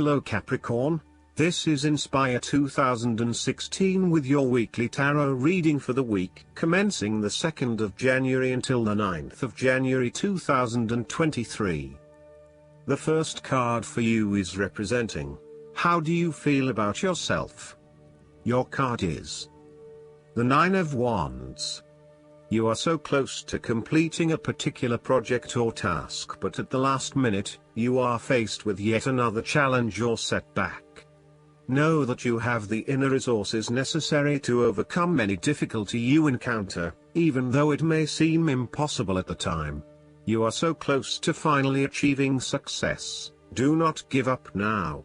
Hello Capricorn, this is Inspire 2016 with your weekly tarot reading for the week commencing the 2nd of January until the 9th of January 2023. The first card for you is representing, how do you feel about yourself? Your card is the Nine of Wands. You are so close to completing a particular project or task, but at the last minute, you are faced with yet another challenge or setback. Know that you have the inner resources necessary to overcome any difficulty you encounter, even though it may seem impossible at the time. You are so close to finally achieving success. Do not give up now.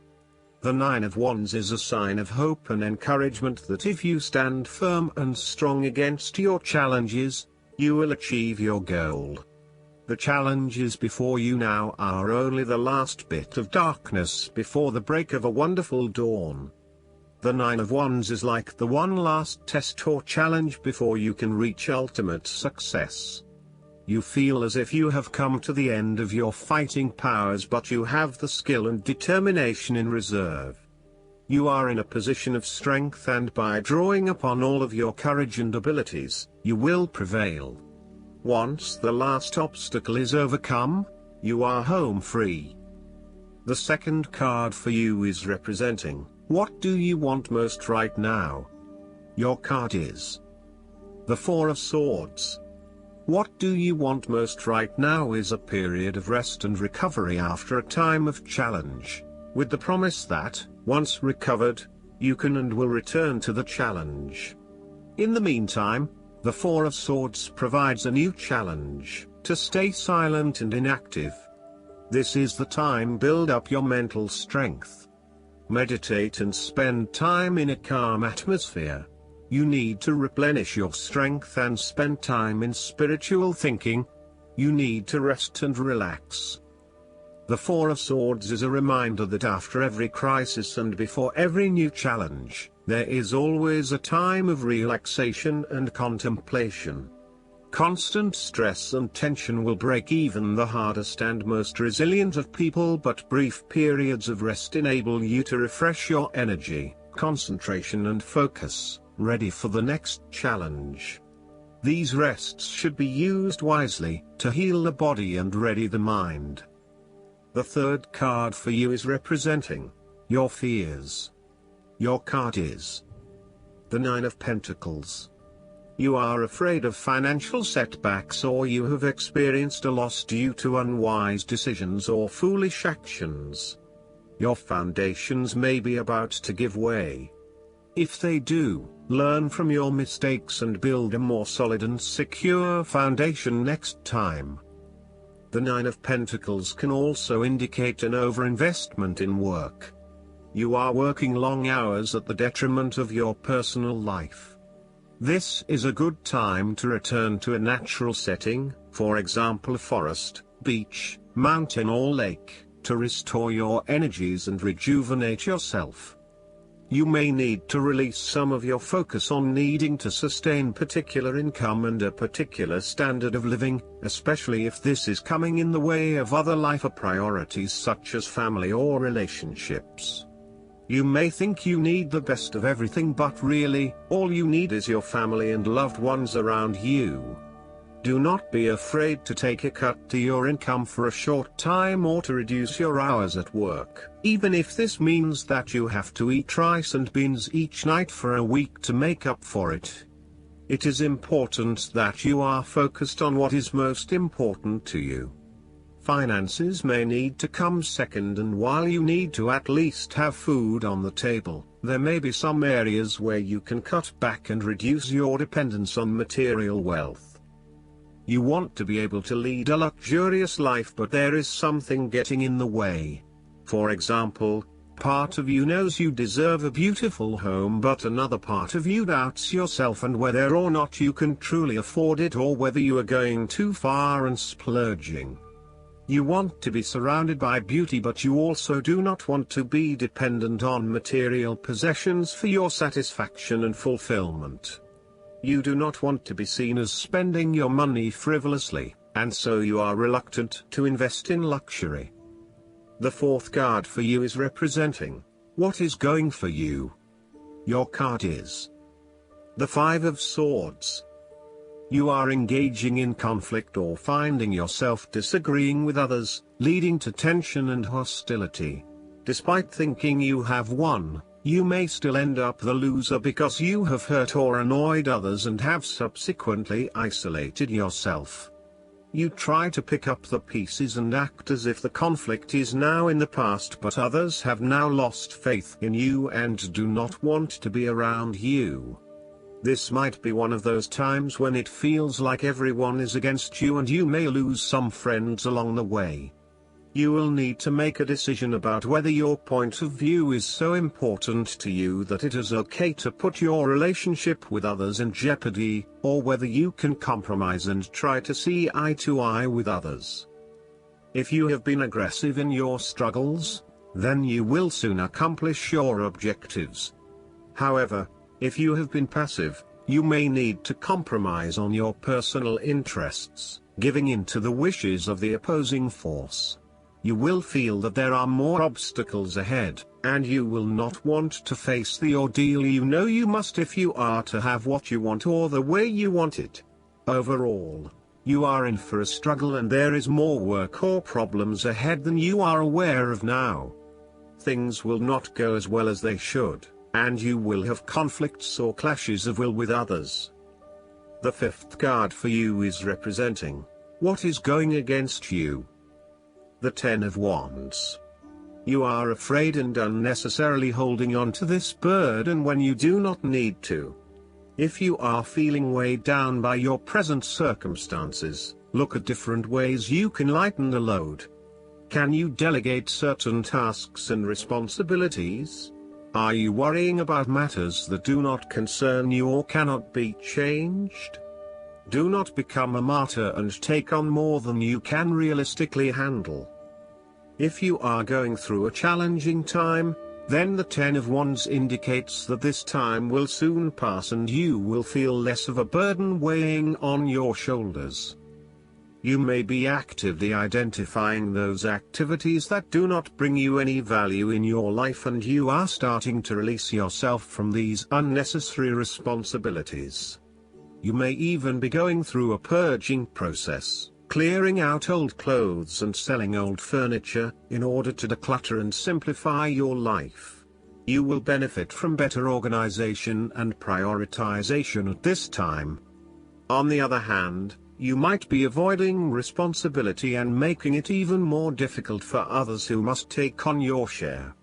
The Nine of Wands is a sign of hope and encouragement that if you stand firm and strong against your challenges, you will achieve your goal. The challenges before you now are only the last bit of darkness before the break of a wonderful dawn. The Nine of Wands is like the one last test or challenge before you can reach ultimate success. You feel as if you have come to the end of your fighting powers, but you have the skill and determination in reserve. You are in a position of strength, and by drawing upon all of your courage and abilities, you will prevail. Once the last obstacle is overcome, you are home free. The second card for you is representing, what do you want most right now? Your card is the Four of Swords. What do you want most right now is a period of rest and recovery after a time of challenge, with the promise that, once recovered, you can and will return to the challenge. In the meantime, the Four of Swords provides a new challenge, to stay silent and inactive. This is the time to build up your mental strength. Meditate and spend time in a calm atmosphere. You need to replenish your strength and spend time in spiritual thinking. You need to rest and relax. The Four of Swords is a reminder that after every crisis and before every new challenge, there is always a time of relaxation and contemplation. Constant stress and tension will break even the hardest and most resilient of people, but brief periods of rest enable you to refresh your energy, concentration and focus, ready for the next challenge. These rests should be used wisely, to heal the body and ready the mind. The third card for you is representing your fears. Your card is the Nine of Pentacles. You are afraid of financial setbacks, or you have experienced a loss due to unwise decisions or foolish actions. Your foundations may be about to give way. If they do, learn from your mistakes and build a more solid and secure foundation next time. The Nine of Pentacles can also indicate an overinvestment in work. You are working long hours at the detriment of your personal life. This is a good time to return to a natural setting, for example a forest, beach, mountain or lake, to restore your energies and rejuvenate yourself. You may need to release some of your focus on needing to sustain particular income and a particular standard of living, especially if this is coming in the way of other life priorities such as family or relationships. You may think you need the best of everything, but really, all you need is your family and loved ones around you. Do not be afraid to take a cut to your income for a short time or to reduce your hours at work, even if this means that you have to eat rice and beans each night for a week to make up for it. It is important that you are focused on what is most important to you. Finances may need to come second, and while you need to at least have food on the table, there may be some areas where you can cut back and reduce your dependence on material wealth. You want to be able to lead a luxurious life, but there is something getting in the way. For example, part of you knows you deserve a beautiful home, but another part of you doubts yourself and whether or not you can truly afford it, or whether you are going too far and splurging. You want to be surrounded by beauty, but you also do not want to be dependent on material possessions for your satisfaction and fulfillment. You do not want to be seen as spending your money frivolously, and so you are reluctant to invest in luxury. The fourth card for you is representing what is going for you. Your card is the Five of Swords. You are engaging in conflict or finding yourself disagreeing with others, leading to tension and hostility. Despite thinking you have won, you may still end up the loser because you have hurt or annoyed others and have subsequently isolated yourself. You try to pick up the pieces and act as if the conflict is now in the past, but others have now lost faith in you and do not want to be around you. This might be one of those times when it feels like everyone is against you and you may lose some friends along the way. You will need to make a decision about whether your point of view is so important to you that it is okay to put your relationship with others in jeopardy, or whether you can compromise and try to see eye to eye with others. If you have been aggressive in your struggles, then you will soon accomplish your objectives. However, if you have been passive, you may need to compromise on your personal interests, giving in to the wishes of the opposing force. You will feel that there are more obstacles ahead, and you will not want to face the ordeal you know you must if you are to have what you want or the way you want it. Overall, you are in for a struggle and there is more work or problems ahead than you are aware of now. Things will not go as well as they should, and you will have conflicts or clashes of will with others. The fifth card for you is representing what is going against you. The Ten of Wands. You are afraid and unnecessarily holding on to this burden when you do not need to. If you are feeling weighed down by your present circumstances, look at different ways you can lighten the load. Can you delegate certain tasks and responsibilities? Are you worrying about matters that do not concern you or cannot be changed? Do not become a martyr and take on more than you can realistically handle. If you are going through a challenging time, then the Ten of Wands indicates that this time will soon pass and you will feel less of a burden weighing on your shoulders. You may be actively identifying those activities that do not bring you any value in your life and you are starting to release yourself from these unnecessary responsibilities. You may even be going through a purging process, clearing out old clothes and selling old furniture, in order to declutter and simplify your life. You will benefit from better organization and prioritization at this time. On the other hand, you might be avoiding responsibility and making it even more difficult for others who must take on your share.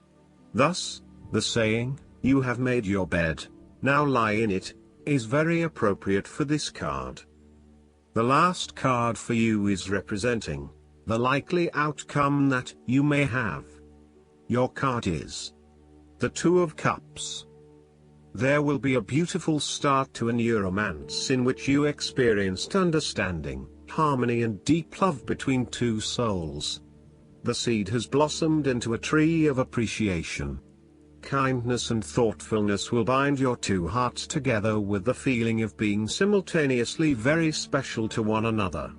Thus, the saying, "You have made your bed, now lie in it," is very appropriate for this card. The last card for you is representing the likely outcome that you may have. Your card is the Two of Cups. There will be a beautiful start to a new romance in which you experienced understanding, harmony and deep love between two souls. The seed has blossomed into a tree of appreciation. Kindness and thoughtfulness will bind your two hearts together with the feeling of being simultaneously very special to one another.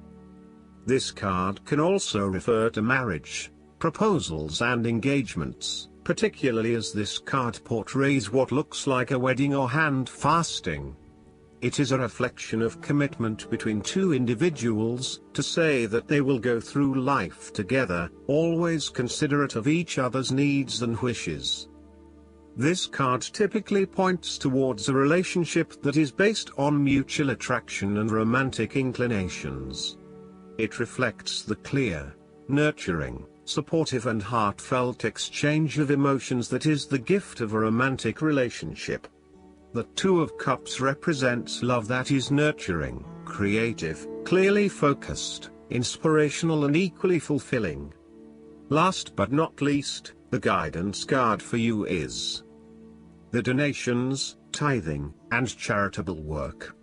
This card can also refer to marriage, proposals and engagements, particularly as this card portrays what looks like a wedding or hand fasting. It is a reflection of commitment between two individuals, to say that they will go through life together, always considerate of each other's needs and wishes. This card typically points towards a relationship that is based on mutual attraction and romantic inclinations. It reflects the clear, nurturing, supportive and heartfelt exchange of emotions that is the gift of a romantic relationship. The Two of Cups represents love that is nurturing, creative, clearly focused, inspirational and equally fulfilling. Last but not least, the guidance card for you is the donations, tithing, and charitable work.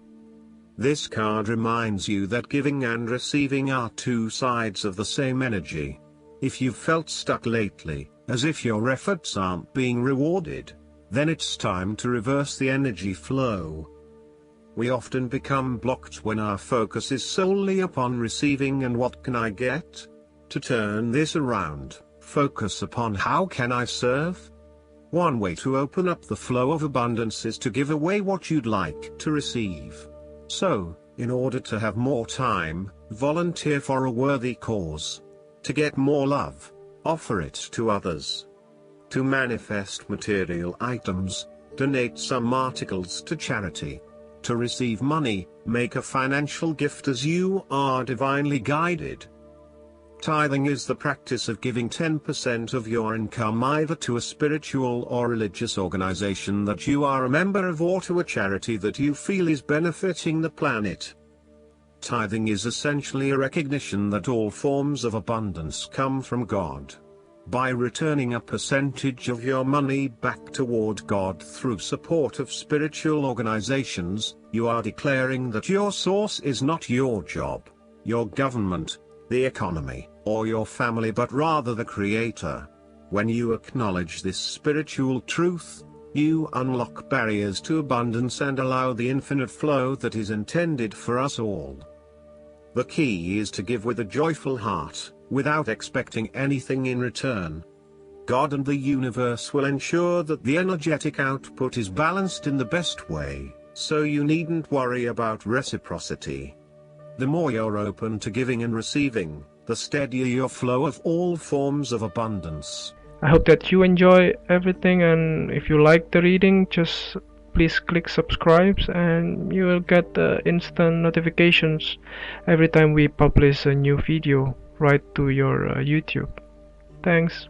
This card reminds you that giving and receiving are two sides of the same energy. If you've felt stuck lately, as if your efforts aren't being rewarded, then it's time to reverse the energy flow. We often become blocked when our focus is solely upon receiving and what can I get? To turn this around, Focus upon how can I serve? One way to open up the flow of abundance is to give away what you'd like to receive. So, in order to have more time, volunteer for a worthy cause. To get more love, offer it to others. To manifest material items, donate some articles to charity. To receive money, make a financial gift as you are divinely guided. Tithing is the practice of giving 10% of your income either to a spiritual or religious organization that you are a member of or to a charity that you feel is benefiting the planet. Tithing is essentially a recognition that all forms of abundance come from God. By returning a percentage of your money back toward God through support of spiritual organizations, you are declaring that your source is not your job, your government, the economy, or your family, but rather the Creator. When you acknowledge this spiritual truth, you unlock barriers to abundance and allow the infinite flow that is intended for us all. The key is to give with a joyful heart, without expecting anything in return. God and the universe will ensure that the energetic output is balanced in the best way, so you needn't worry about reciprocity. The more you're open to giving and receiving, the steadier your flow of all forms of abundance. I hope that you enjoy everything, and if you like the reading, just please click subscribe and you will get instant notifications every time we publish a new video right to your YouTube. Thanks.